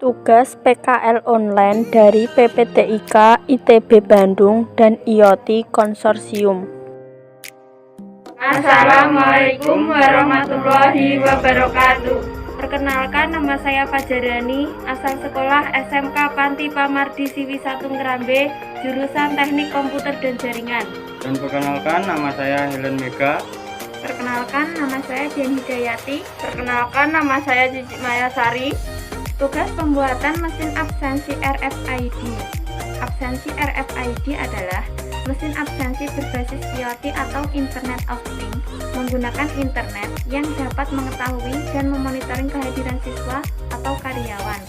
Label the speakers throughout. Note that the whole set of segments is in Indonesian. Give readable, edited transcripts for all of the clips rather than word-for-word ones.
Speaker 1: Tugas PKL online dari PPTIK ITB Bandung dan IoT Konsorsium.
Speaker 2: Assalamualaikum warahmatullahi wabarakatuh.
Speaker 3: Perkenalkan, nama saya Fajarani, asal sekolah SMK Panti Pamardi Siwi 1 Ngerambe, jurusan Teknik Komputer dan Jaringan.
Speaker 4: Dan perkenalkan, nama saya Helen Mega.
Speaker 3: Perkenalkan, nama saya Dian Hidayati.
Speaker 2: Perkenalkan, nama saya Cici Mayasari.
Speaker 3: Tugas pembuatan mesin absensi RFID. Absensi RFID adalah mesin absensi berbasis IoT atau Internet of Things menggunakan internet yang dapat mengetahui dan memonitoring kehadiran siswa atau karyawan.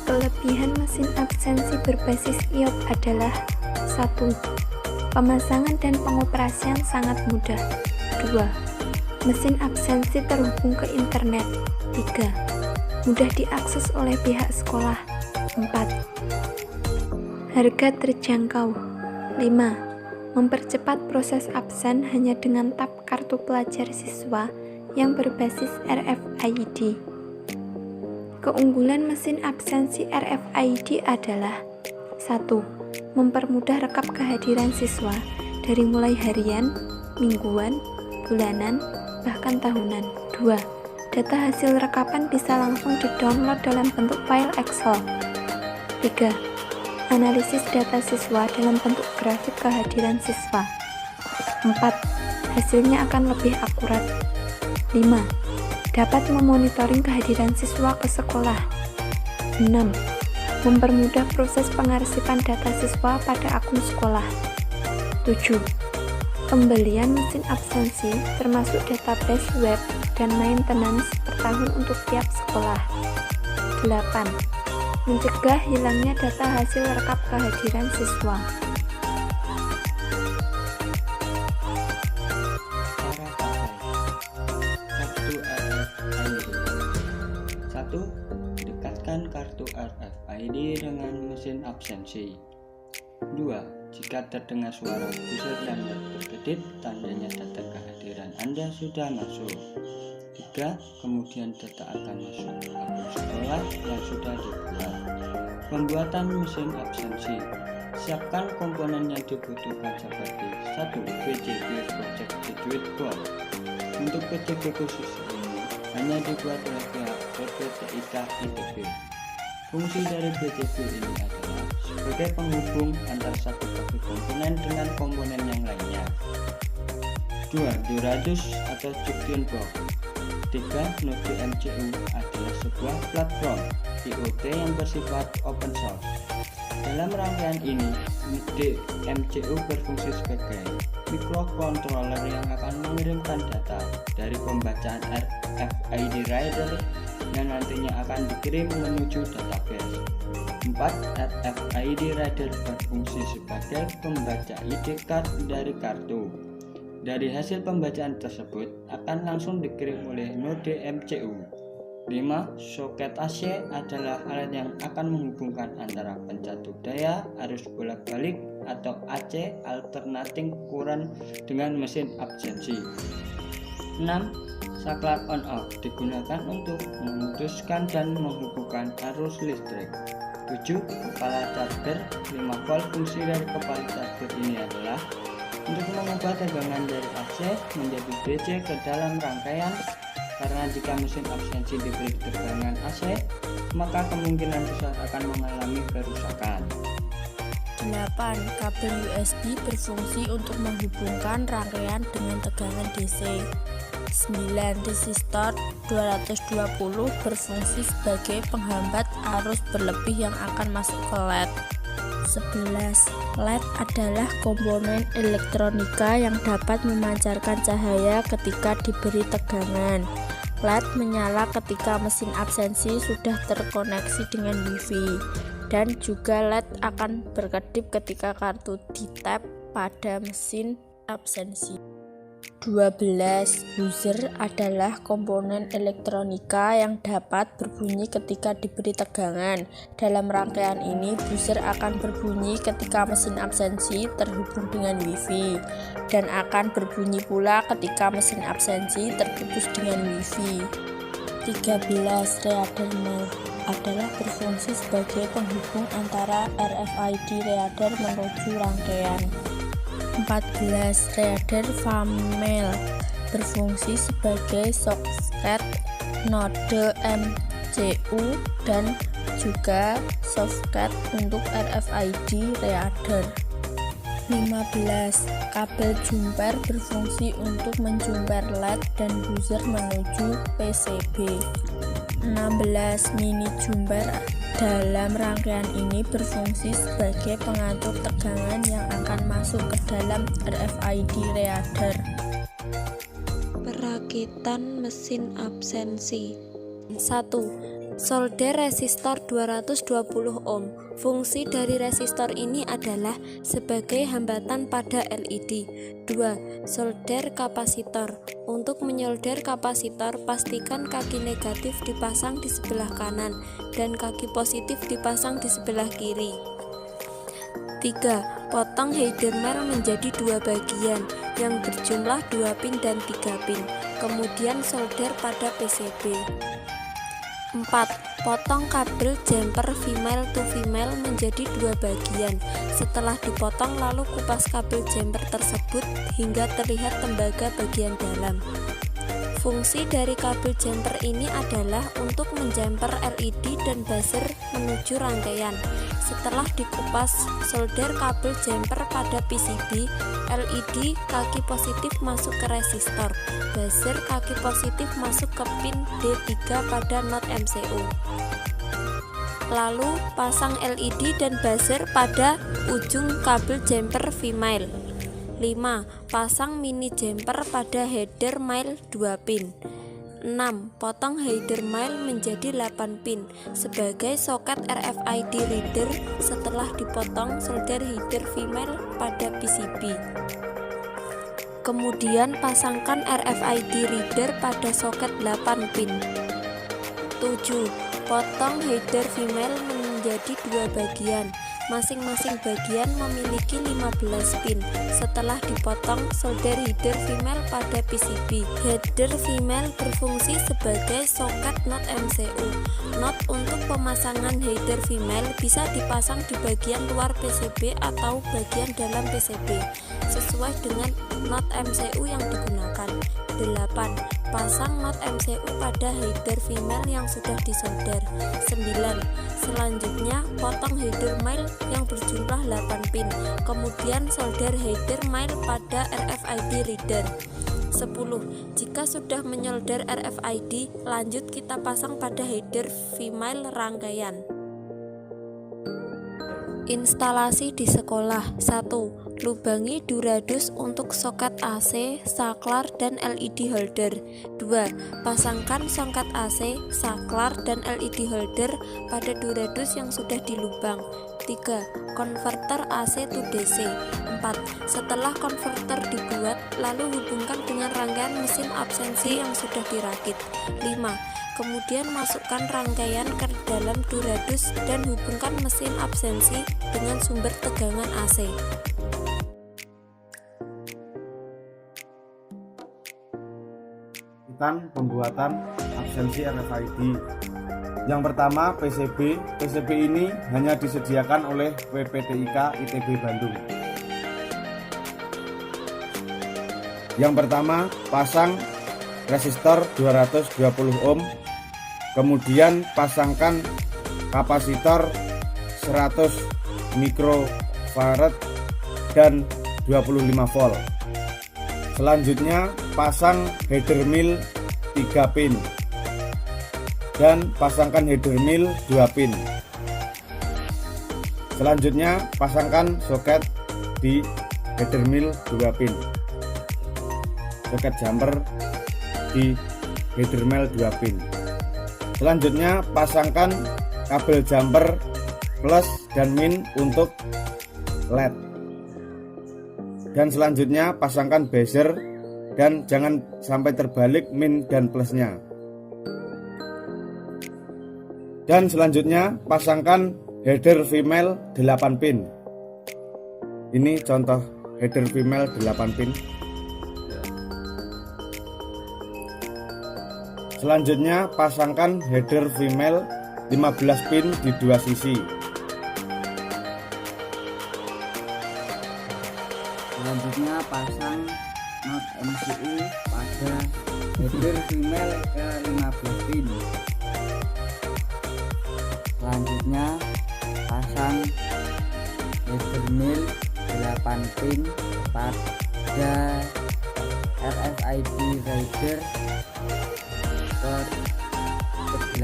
Speaker 5: Kelebihan mesin absensi berbasis IoT adalah 1. Pemasangan dan pengoperasian sangat mudah. 2. Mesin absensi terhubung ke internet. 3. Mudah diakses oleh pihak sekolah. 4. Harga terjangkau. 5. Mempercepat proses absen hanya dengan tap kartu pelajar siswa yang berbasis RFID. Keunggulan mesin absensi RFID adalah 1. Mempermudah rekap kehadiran siswa dari mulai harian, mingguan, bulanan, bahkan tahunan. 2. Data hasil rekapan bisa langsung di-download dalam bentuk file Excel. 3. Analisis data siswa dalam bentuk grafik kehadiran siswa. 4. Hasilnya akan lebih akurat. 5. Dapat memonitoring kehadiran siswa ke sekolah. 6. Mempermudah proses pengarsipan data siswa pada akun sekolah. 7. Pembelian mesin absensi termasuk database web dan maintenance per tahun untuk tiap sekolah. 8. Mencegah hilangnya data hasil rekap kehadiran siswa.
Speaker 4: Cara pakai kartu RFID. 1. Dekatkan kartu RFID dengan mesin absensi. 2. Jika terdengar suara buzzer dan berkedip, tandanya data kehadiran Anda sudah masuk. 3. Kemudian data akan masuk ke akun sekolah yang sudah dibuat. Pembuatan mesin absensi. Siapkan komponen yang dibutuhkan seperti 1. PCB Project Graduate Board. Untuk PCB khusus ini hanya dibuat oleh pihak PPTIK ITB. Fungsi dari PCB ini adalah sebagai penghubung antar satu komponen dengan komponen yang lainnya. 2. Doradus atau Junction Box. 3. Node MCU adalah sebuah platform IoT yang bersifat open source. Dalam rangkaian ini, Node MCU berfungsi sebagai microcontroller yang akan mengirimkan data dari pembacaan RFID reader yang nantinya akan dikirim menuju database. 4. RFID reader berfungsi sebagai pembaca ID card dari kartu. Dari hasil pembacaan tersebut akan langsung dikirim oleh node MCU. 5. Soket AC adalah alat yang akan menghubungkan antara pencatup daya arus bolak-balik atau AC alternating current dengan mesin absensi. 6. Saklar on off digunakan untuk memutuskan dan menghubungkan arus listrik. 7. Kepala charger 5 volt. Fungsi dari kepala charger ini adalah untuk mengubah tegangan dari AC menjadi DC ke dalam rangkaian, karena jika mesin absensi diberi tegangan AC, maka kemungkinan besar akan mengalami kerusakan.
Speaker 1: 8. Kabel USB berfungsi untuk menghubungkan rangkaian dengan tegangan DC. 9. Resistor 220 berfungsi sebagai penghambat arus berlebih yang akan masuk ke LED. 11. LED adalah komponen elektronika yang dapat memancarkan cahaya ketika diberi tegangan. LED menyala ketika mesin absensi sudah terkoneksi dengan Wi-Fi, dan juga LED akan berkedip ketika kartu di-tap pada mesin absensi. 12. Buzzer adalah komponen elektronika yang dapat berbunyi ketika diberi tegangan. Dalam rangkaian ini, buzzer akan berbunyi ketika mesin absensi terhubung dengan Wi-Fi, dan akan berbunyi pula ketika mesin absensi terputus dengan Wi-Fi. 13. Reader mode adalah berfungsi sebagai penghubung antara RFID reader menuju rangkaian. 14. Reader famel berfungsi sebagai socket node MCU dan juga socket untuk RFID reader. 15. Kabel jumper berfungsi untuk menjumper LED dan buzzer menuju PCB. 16. Mini jumper dalam rangkaian ini berfungsi sebagai pengatur tegangan yang akan masuk ke dalam RFID reader.
Speaker 5: Perakitan mesin absensi. 1. Solder resistor 220 ohm. Fungsi dari resistor ini adalah sebagai hambatan pada LED. 2. Solder kapasitor. Untuk menyolder kapasitor, pastikan kaki negatif dipasang di sebelah kanan dan kaki positif dipasang di sebelah kiri. 3. Potong header mel menjadi 2 bagian yang berjumlah 2 pin dan 3 pin. Kemudian solder pada PCB. 4. Potong kabel jumper female to female menjadi 2 bagian. Setelah dipotong, lalu kupas kabel jumper tersebut hingga terlihat tembaga bagian dalam. Fungsi dari kabel jumper ini adalah untuk menjumper LED dan buzzer menuju rangkaian. Setelah dikupas, solder kabel jumper pada PCB, LED kaki positif masuk ke resistor, buzzer kaki positif masuk ke pin D3 pada not MCU. Lalu pasang LED dan buzzer pada ujung kabel jumper female. 5. Pasang mini jumper pada header mile 2 pin. 6. Potong header mile menjadi 8 pin sebagai soket RFID reader. Setelah dipotong, solder header female pada PCB. Kemudian pasangkan RFID reader pada soket 8 pin. 7. Potong header female menjadi 2 bagian. Masing-masing bagian memiliki 15 pin. Setelah dipotong, solder header female pada PCB. Header female berfungsi sebagai soket not MCU. Not untuk pemasangan header female bisa dipasang di bagian luar PCB atau bagian dalam PCB sesuai dengan not MCU yang digunakan. 8. Pasang not MCU pada header female yang sudah disolder. 9. Selanjutnya, potong header mile yang berjumlah 8 pin. Kemudian solder header mile pada RFID reader. 10. Jika sudah menyolder RFID, lanjut kita pasang pada header female rangkaian. Instalasi di sekolah. 1. Lubangi duradus untuk soket AC, saklar, dan LED holder. 2. Pasangkan soket AC, saklar, dan LED holder pada duradus yang sudah dilubang. 3. Konverter AC to DC. 4. Setelah konverter dibuat, lalu hubungkan dengan rangkaian mesin absensi yang sudah dirakit. 5. Kemudian masukkan rangkaian ke dalam duradus dan hubungkan mesin absensi dengan sumber tegangan AC.
Speaker 6: Pembuatan absensi RFID. Yang pertama, PCB. PCB ini hanya disediakan oleh WPTIK ITB Bandung. Yang pertama, pasang resistor 220 ohm. Kemudian pasangkan kapasitor 100 mikrofarad dan 25 volt. Selanjutnya pasang header mil 3 pin dan pasangkan header mil 2 pin. Selanjutnya pasangkan soket di header mil 2 pin, soket jumper di header mil 2 pin. Selanjutnya pasangkan kabel jumper plus dan min untuk LED. Dan selanjutnya pasangkan buzzer dan jangan sampai terbalik min dan plusnya. Dan selanjutnya pasangkan header female 8 pin. Ini contoh header female 8 pin. Selanjutnya pasangkan header female 15 pin di dua sisi.
Speaker 7: Selanjutnya pasang not MCU pada header female ke 15 pin. Selanjutnya pasang header male 8 pin pada RFID reader ke 8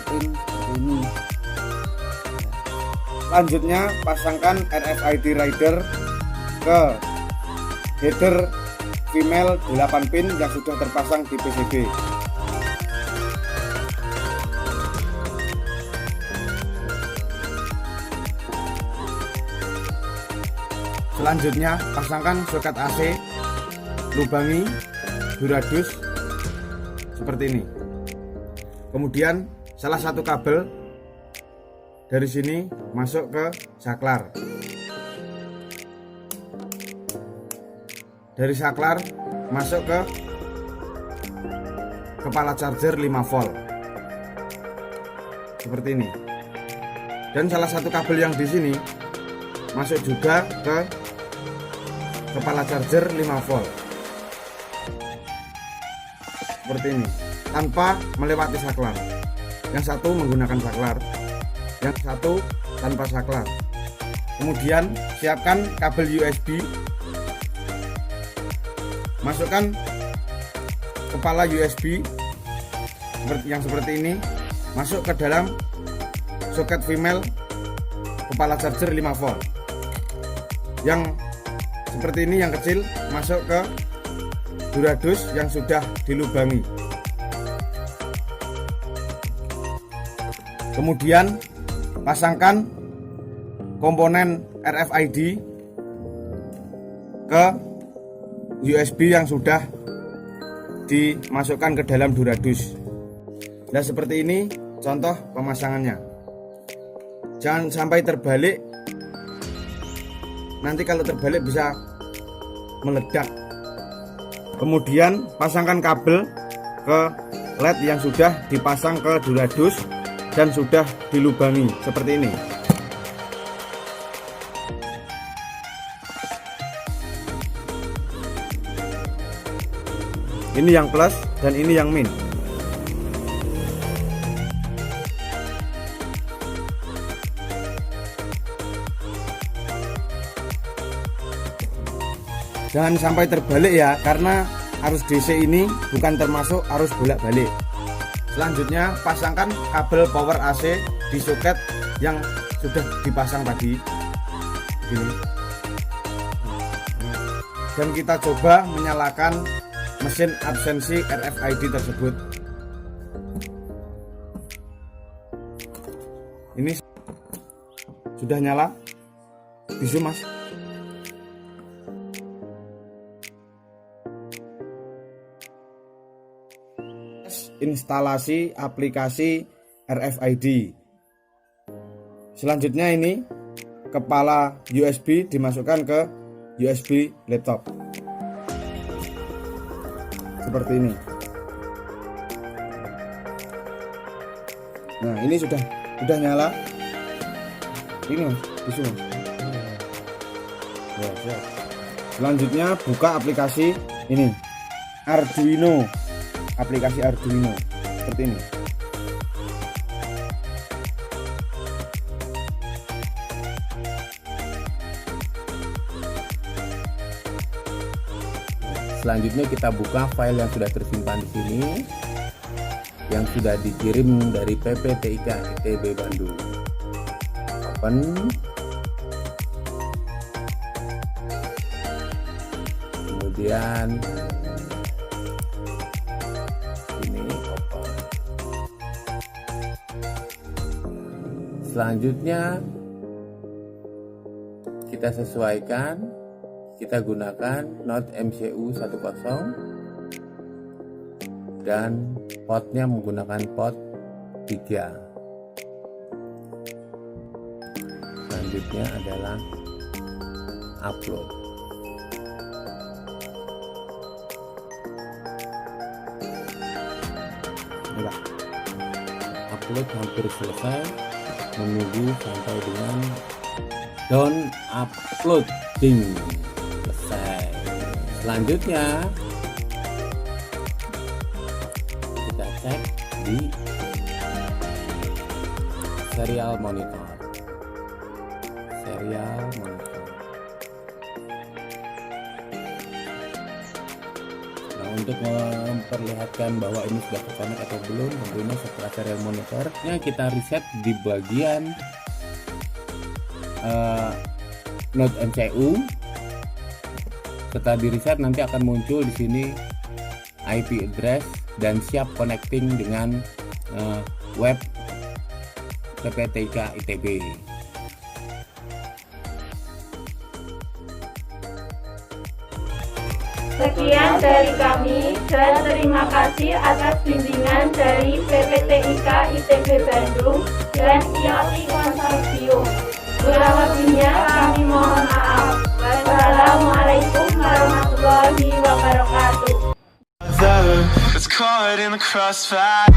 Speaker 7: pin seperti ini.
Speaker 6: Selanjutnya pasangkan RFID reader ke header female 8 pin yang sudah terpasang di PCB. Selanjutnya pasangkan soket AC, lubangi duradus seperti ini. Kemudian salah satu kabel dari sini masuk ke saklar. Dari saklar masuk ke kepala charger 5 volt seperti ini. Dan salah satu kabel yang di sini masuk juga ke kepala charger 5 volt seperti ini, tanpa melewati saklar. Yang satu menggunakan saklar, yang satu tanpa saklar. Kemudian siapkan kabel USB, masukkan kepala USB yang seperti ini masuk ke dalam soket female kepala charger 5 volt. Yang seperti ini yang kecil masuk ke duradus yang sudah dilubangi. Kemudian pasangkan komponen RFID ke USB yang sudah dimasukkan ke dalam duradus. Nah, seperti ini contoh pemasangannya. Jangan sampai terbalik, nanti kalau terbalik bisa meledak. Kemudian pasangkan kabel ke LED yang sudah dipasang ke duradus dan sudah dilubangi seperti ini. Ini yang plus dan ini yang min. Jangan sampai terbalik ya, karena arus DC ini bukan termasuk arus bolak-balik. Selanjutnya pasangkan kabel power AC di soket yang sudah dipasang tadi ini. Dan kita coba menyalakan mesin absensi RFID tersebut. Ini sudah nyala. Bisu mas. Instalasi aplikasi RFID. Selanjutnya ini kepala USB dimasukkan ke USB laptop seperti ini. Nah, ini sudah nyala. Ini mas, bisu mas. Ya. Selanjutnya buka aplikasi ini, Arduino. Aplikasi Arduino seperti ini.
Speaker 8: Selanjutnya kita buka file yang sudah tersimpan di sini, yang sudah dikirim dari PPTIK ITB Bandung. Open. Kemudian selanjutnya kita sesuaikan, kita gunakan not MCU 10 dan potnya menggunakan pot 3. Selanjutnya adalah upload.
Speaker 6: enggak?
Speaker 8: Upload hampir selesai, menunggu sampai dengan down uploading selesai. Selanjutnya kita cek di serial monitor. Nah, untuk memperlihatkan bahwa ini sudah terkonek atau belum, tentunya setelah serial monitornya kita reset di bagian Node MCU. Setelah di reset nanti akan muncul di sini IP address dan siap connecting dengan web PPTIK ITB.
Speaker 2: Sekian dari kami dan terima kasih atas bimbingan dari PPTIK ITB Bandung dan IoT Konsorsium. Kurang lebihnya kami mohon maaf. Wassalamualaikum warahmatullahi wabarakatuh.
Speaker 9: It's caught in the crossfire.